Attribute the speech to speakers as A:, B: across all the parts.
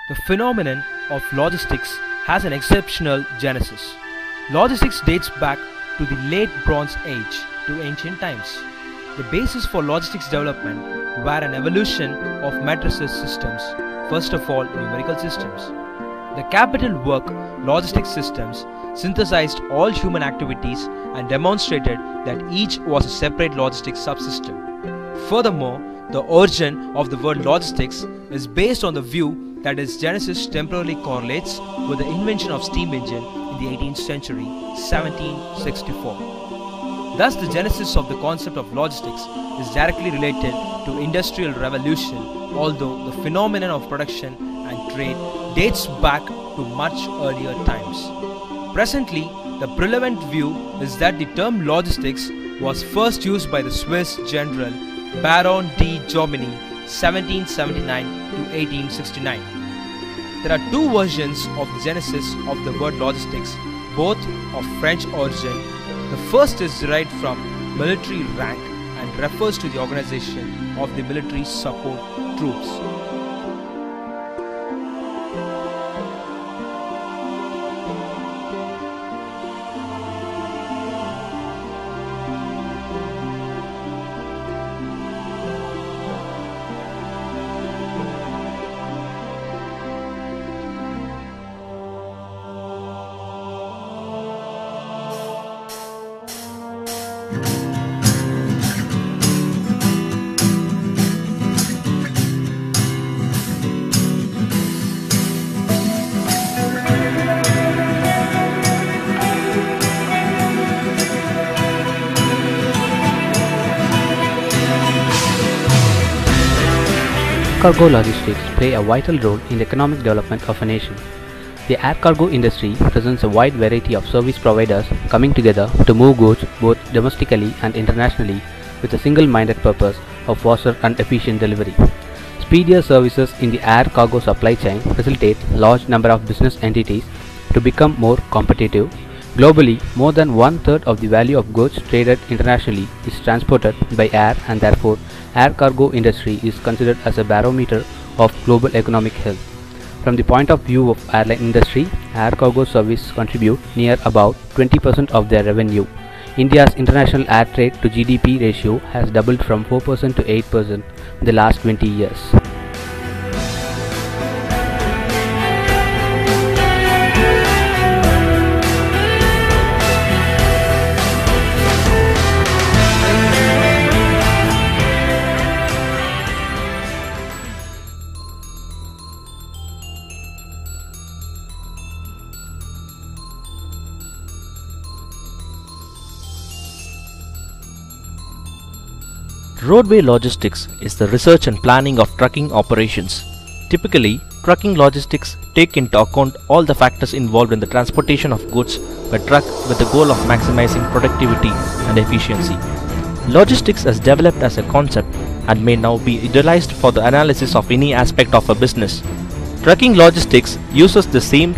A: The phenomenon of logistics has an exceptional genesis. Logistics dates back to the late Bronze Age to ancient times. The basis for logistics development were an evolution of matrices systems, first of all numerical systems. The capital work logistics systems synthesized all human activities and demonstrated that each was a separate logistics subsystem. Furthermore, the origin of the word logistics is based on the view that its genesis temporally correlates with the invention of steam engine in the 18th century, 1764. Thus, the genesis of the concept of logistics is directly related to industrial revolution, although the phenomenon of production and trade dates back to much earlier times. Presently, the prevalent view is that the term logistics was first used by the Swiss general Baron de Jomini 1779 to 1869. There are two versions of the genesis of the word logistics, both of French origin. The first is derived from military rank and refers to the organization of the military support troops.
B: Cargo logistics play a vital role in the economic development of a nation. The air cargo industry presents a wide variety of service providers coming together to move goods both domestically and internationally with a single-minded purpose of faster and efficient delivery. Speedier services in the air cargo supply chain facilitate a large number of business entities to become more competitive. Globally, more than one-third of the value of goods traded internationally is transported by air, and therefore air cargo industry is considered as a barometer of global economic health. From the point of view of airline industry, air cargo service contribute near about 20% of their revenue. India's international air trade to GDP ratio has doubled from 4% to 8% in the last 20 years.
C: Roadway logistics is the research and planning of trucking operations. Typically, trucking logistics take into account all the factors involved in the transportation of goods by truck with the goal of maximizing productivity and efficiency. Logistics has developed as a concept and may now be utilized for the analysis of any aspect of a business. Trucking logistics uses the same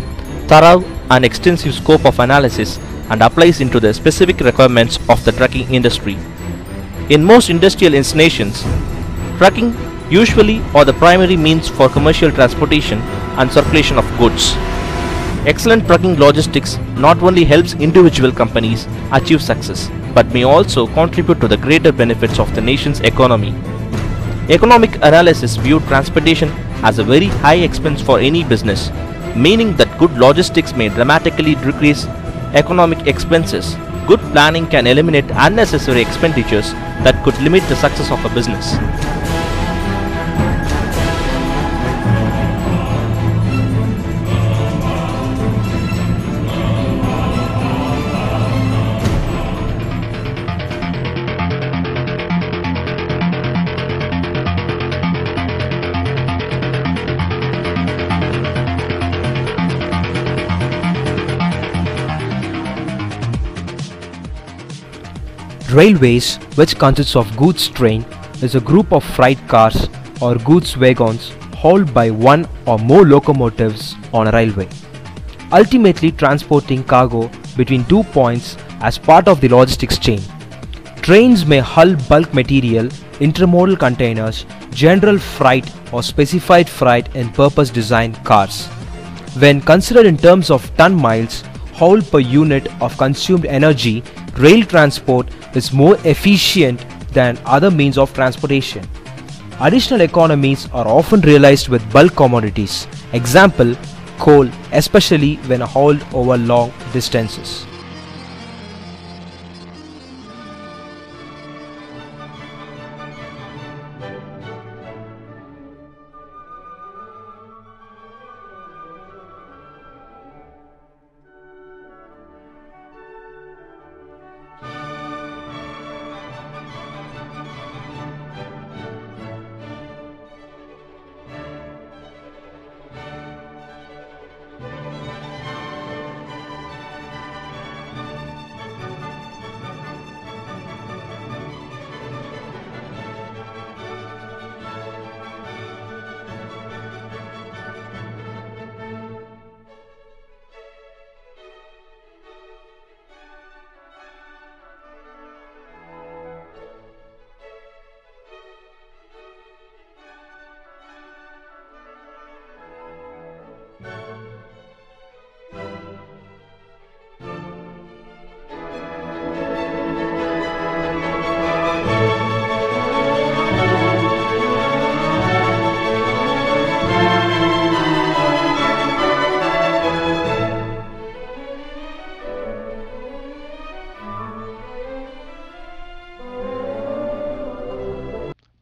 C: thorough and extensive scope of analysis and applies into the specific requirements of the trucking industry. In most industrial installations, trucking usually are the primary means for commercial transportation and circulation of goods. Excellent trucking logistics not only helps individual companies achieve success, but may also contribute to the greater benefits of the nation's economy. Economic analysis viewed transportation as a very high expense for any business, meaning that good logistics may dramatically decrease economic expenses. Good planning can eliminate unnecessary expenditures that could limit the success of a business.
A: Railways, which consists of goods train, is a group of freight cars or goods wagons hauled by one or more locomotives on a railway, ultimately transporting cargo between 2 points as part of the logistics chain. Trains may haul bulk material, intermodal containers, general freight or specified freight in purpose-designed cars. When considered in terms of ton miles hauled per unit of consumed energy, rail transport is more efficient than other means of transportation. Additional economies are often realized with bulk commodities, example, coal, especially when hauled over long distances.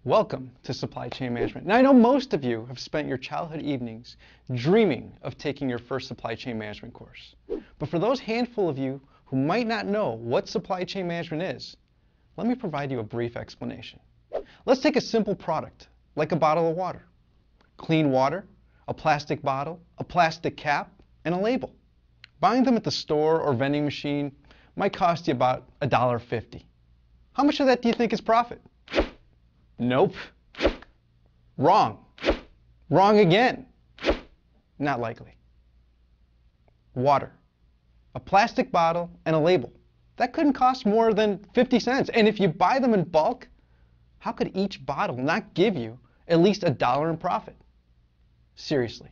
D: Welcome to Supply Chain Management. Now, I know most of you have spent your childhood evenings dreaming of taking your first supply chain management course. But for those handful of you who might not know what supply chain management is, let me provide you a brief explanation. Let's take a simple product, like a bottle of water. Clean water, a plastic bottle, a plastic cap, and a label. Buying them at the store or vending machine might cost you about $1.50. How much of that do you think is profit? Nope. Wrong. Wrong again. Not likely. Water. A plastic bottle and a label. That couldn't cost more than 50 cents. And if you buy them in bulk, how could each bottle not give you at least $1 in profit? Seriously.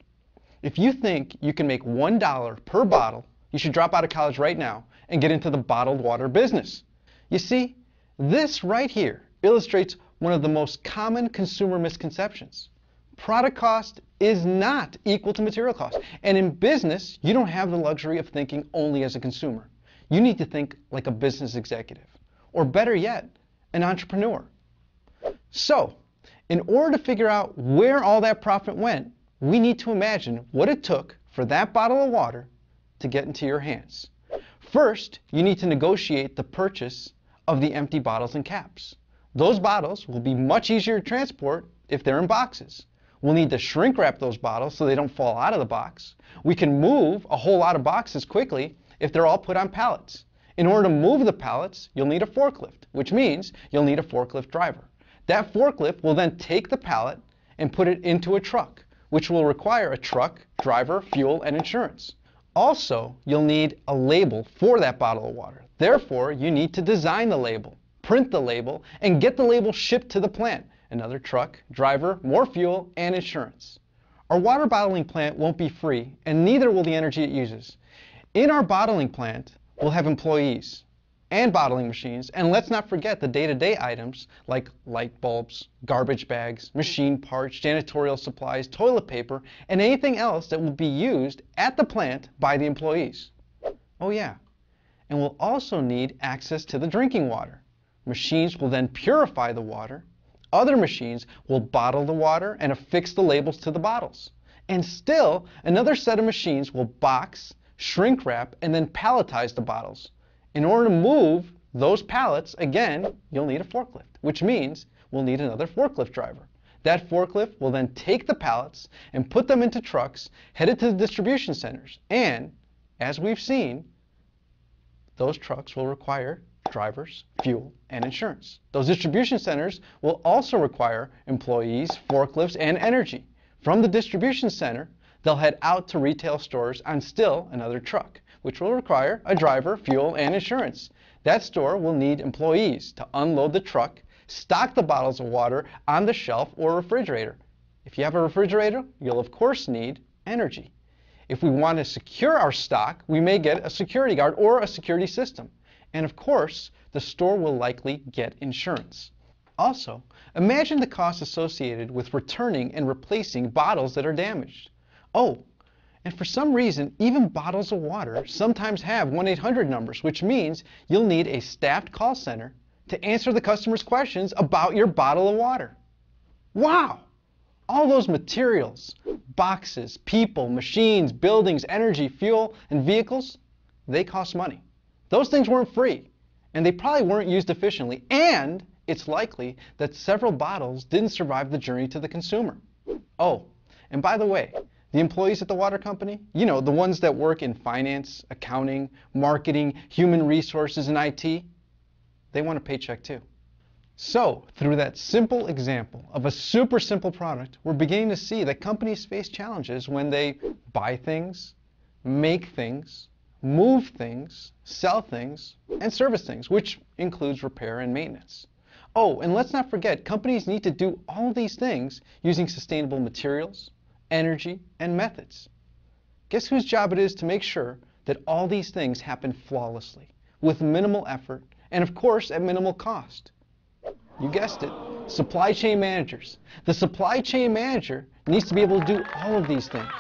D: If you think you can make $1 per bottle, you should drop out of college right now and get into the bottled water business. You see, this right here illustrates one of the most common consumer misconceptions. Product cost is not equal to material cost. And in business, you don't have the luxury of thinking only as a consumer. You need to think like a business executive, or better yet, an entrepreneur. So, in order to figure out where all that profit went, we need to imagine what it took for that bottle of water to get into your hands. First, you need to negotiate the purchase of the empty bottles and caps. Those bottles will be much easier to transport if they're in boxes. We'll need to shrink wrap those bottles so they don't fall out of the box. We can move a whole lot of boxes quickly if they're all put on pallets. In order to move the pallets, you'll need a forklift, which means you'll need a forklift driver. That forklift will then take the pallet and put it into a truck, which will require a truck, driver, fuel, and insurance. Also, you'll need a label for that bottle of water. Therefore, you need to design the label, print the label, and get the label shipped to the plant. Another truck, driver, more fuel, and insurance. Our water bottling plant won't be free, and neither will the energy it uses. In our bottling plant, we'll have employees and bottling machines, and let's not forget the day-to-day items like light bulbs, garbage bags, machine parts, janitorial supplies, toilet paper, and anything else that will be used at the plant by the employees. Oh yeah, and we'll also need access to the drinking water. Machines will then purify the water. Other machines will bottle the water and affix the labels to the bottles. And still, another set of machines will box, shrink wrap, and then palletize the bottles. In order to move those pallets, again, you'll need a forklift, which means we'll need another forklift driver. That forklift will then take the pallets and put them into trucks headed to the distribution centers. And, as we've seen, those trucks will require drivers, fuel, and insurance. Those distribution centers will also require employees, forklifts, and energy. From the distribution center, they'll head out to retail stores on still another truck, which will require a driver, fuel, and insurance. That store will need employees to unload the truck, stock the bottles of water on the shelf or refrigerator. If you have a refrigerator, you'll of course need energy. If we want to secure our stock, we may get a security guard or a security system. And of course, the store will likely get insurance. Also, imagine the costs associated with returning and replacing bottles that are damaged. Oh, and for some reason, even bottles of water sometimes have 1-800 numbers, which means you'll need a staffed call center to answer the customer's questions about your bottle of water. Wow! All those materials, boxes, people, machines, buildings, energy, fuel, and vehicles, they cost money. Those things weren't free, and they probably weren't used efficiently, and it's likely that several bottles didn't survive the journey to the consumer. Oh, and by the way, the employees at the water company, you know, the ones that work in finance, accounting, marketing, human resources, and IT, they want a paycheck too. So, through that simple example of a super simple product, we're beginning to see that companies face challenges when they buy things, make things, move things, sell things, and service things, which includes repair and maintenance. Oh, and let's not forget, companies need to do all these things using sustainable materials, energy, and methods. Guess whose job it is to make sure that all these things happen flawlessly, with minimal effort, and of course at minimal cost? You guessed it, supply chain managers. The supply chain manager needs to be able to do all of these things.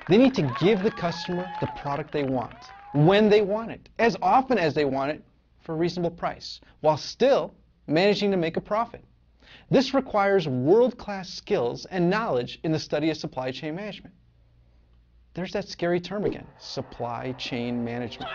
D: They need to give the customer the product they want, when they want it, as often as they want it, for a reasonable price, while still managing to make a profit. This requires world-class skills and knowledge in the study of supply chain management. There's that scary term again, supply chain management.